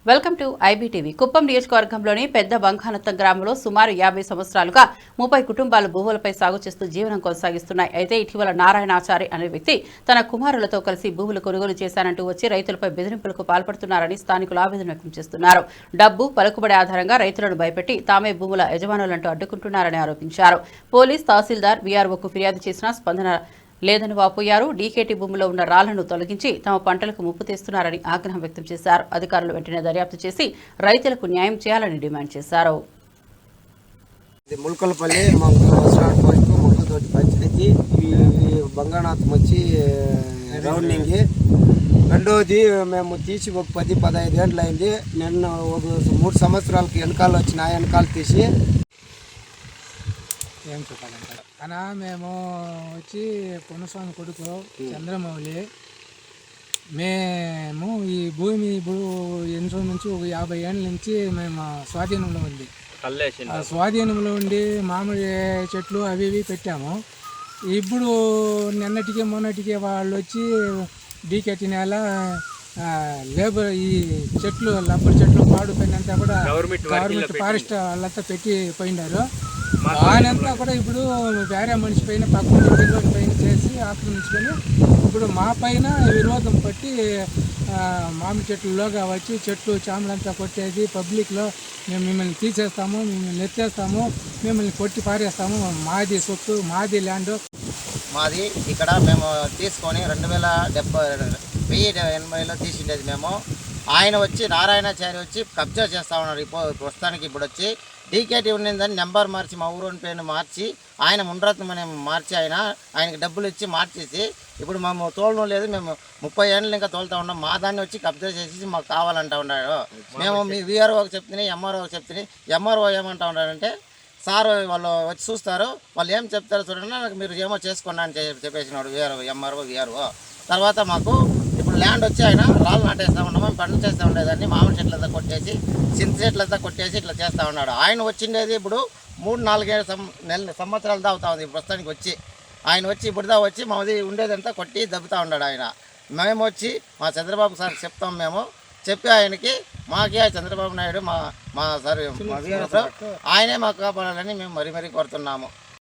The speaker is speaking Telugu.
Welcome to IBTV. కుప్పం నియోజకవర్గంలోని పెద్ద బంగానత్తం గ్రామంలో సుమారు 50 సంవత్సరాలుగా 30 కుటుంబాలు భూములపై సాగు చేస్తూ జీవనం కొనసాగిస్తున్నాయి. అయితే ఇటీవల నారాయణాచారి అనే వ్యక్తి తన కుమారులతో కలిసి భూములు కొనుగోలు చేశానంటూ వచ్చి రైతులపై బెదిరింపులకు పాల్పడుతున్నారని స్థానికులు ఆవేదన వ్యక్తం చేస్తున్నారు. డబ్బు, పలుకుబడి ఆధారంగా రైతులను భయపెట్టి తామే భూముల యజమానులంటూ అడ్డుకుంటున్నారని ఆరోపించారు. పోలీస్, తహసీల్దార్, వీఆర్ఓకు ఫిర్యాదు చేసినా స్పందన లేదని వాపోయారు. డీకేటీ భూమిలో ఉన్న రాళ్లను తొలగించి తమ పంటలకు ముప్పు తెస్తున్నారని ఆగ్రహం వ్యక్తం చేశారు. అధికారులు వెంటనే దర్యాప్తు చేసి రైతులకు న్యాయం చేయాలని డిమాండ్ చేశారు. ముల్కలపల్లి ముక్కతోటి పంచాయతీ బంగానాథం వచ్చి రౌండింగ్. రెండోది మేము తీసి ఒక 10-15 ఏళ్ళు అయింది. నిన్న ఒక 3 సంవత్సరాలకి వెనకాల వచ్చిన వెనకాల తీసి ఏం చెప్పాలంటే అనా మేము వచ్చి పునస్వామి కొడుకు చంద్రమౌళి. మేము ఈ భూమి ఇప్పుడు ఎన్నో నుంచి ఒక 50 ఏళ్ళ నుంచి మేము స్వాధీనంలో ఉంది. స్వాధీనంలో ఉండి మామిడి చెట్లు అవి ఇవి పెట్టాము. ఇప్పుడు నిన్నటికి మొన్నటికి వాళ్ళు వచ్చి డీకేటీ నేల లేబర్ ఈ చెట్లు రబ్బర్ చెట్లు పాడుపోయినంతా కూడా గవర్నమెంట్ ఫారెస్ట్ వాళ్ళంతా పెట్టి పోయినారు. ఆయనంతా కూడా ఇప్పుడు వేరే మనిషి పైన పక్కన పైన చేసి ఆక్రమించుకొని ఇప్పుడు మా పైన విరోధం పట్టి మామిడి చెట్లలోగా వచ్చి చెట్లు చామలంతా కొట్టేది, పబ్లిక్లో మేము మిమ్మల్ని తీసేస్తాము, మిమ్మల్ని ఎత్తేస్తాము, మిమ్మల్ని కొట్టి పారేస్తాము, మాది సొత్తు, మాది ల్యాండ్. మాది ఇక్కడ మేము తీసుకొని 1980లో తీసిండేది మేము. ఆయన వచ్చి నారాయణాచారి వచ్చి కబ్జా చేస్తూ ఉన్నారు. ప్రస్తుతానికి ఇప్పుడు వచ్చి డీకేటీ ఉన్నదని నెంబర్ మార్చి మా ఊరోని పేరుని మార్చి ఆయన ముండ్రత్నం అనే మార్చి ఆయనకి డబ్బులు ఇచ్చి మార్చేసి ఇప్పుడు మేము తోలడం లేదు. మేము 30 ఏళ్ళు ఇంకా తోలుతూ ఉన్నాం. మా దాన్ని వచ్చి కబ్జా చేసి మాకు కావాలంటూ ఉన్నాడు. మేము మీ వీఆర్ఓకి చెప్తే, ఎంఆర్ఓకి చెప్తే, ఎంఆర్ఓ ఏమంటా ఉన్నాడంటే సార్ వాళ్ళు వచ్చి చూస్తారు, వాళ్ళు ఏం చెప్తారో చూడండి, నాకు మీరు ఏమో చేసుకోండి అని చెప్పేసినాడు ఎంఆర్ఓ వీఆర్ఓ. తర్వాత మాకు ఇప్పుడు ల్యాండ్ వచ్చి ఆయన రాళ్ళు నాటేస్తూ ఉన్నాము. మేము పంటలు చేస్తూ ఉండేదాన్ని మామిడి చెట్లంతా కొట్టేసి, చింత చెట్లంతా కొట్టేసి ఇట్లా చేస్తూ ఉన్నాడు. ఆయన వచ్చిండేది ఇప్పుడు 3-4 సంవత్సరాలు దావుతా ఉంది. ప్రస్తుతానికి వచ్చి ఆయన వచ్చి ఇప్పుడుదా వచ్చి మాది ఉండేదంతా కొట్టి దెబ్బతా ఉన్నాడు ఆయన. మేము వచ్చి మా చంద్రబాబు సార్ చెప్తాం, మేము చెప్పి ఆయనకి మాకే చంద్రబాబు నాయుడు మా సార్ ఆయనే మాకు కాపాడాలని మేము మరీ కోరుతున్నాము.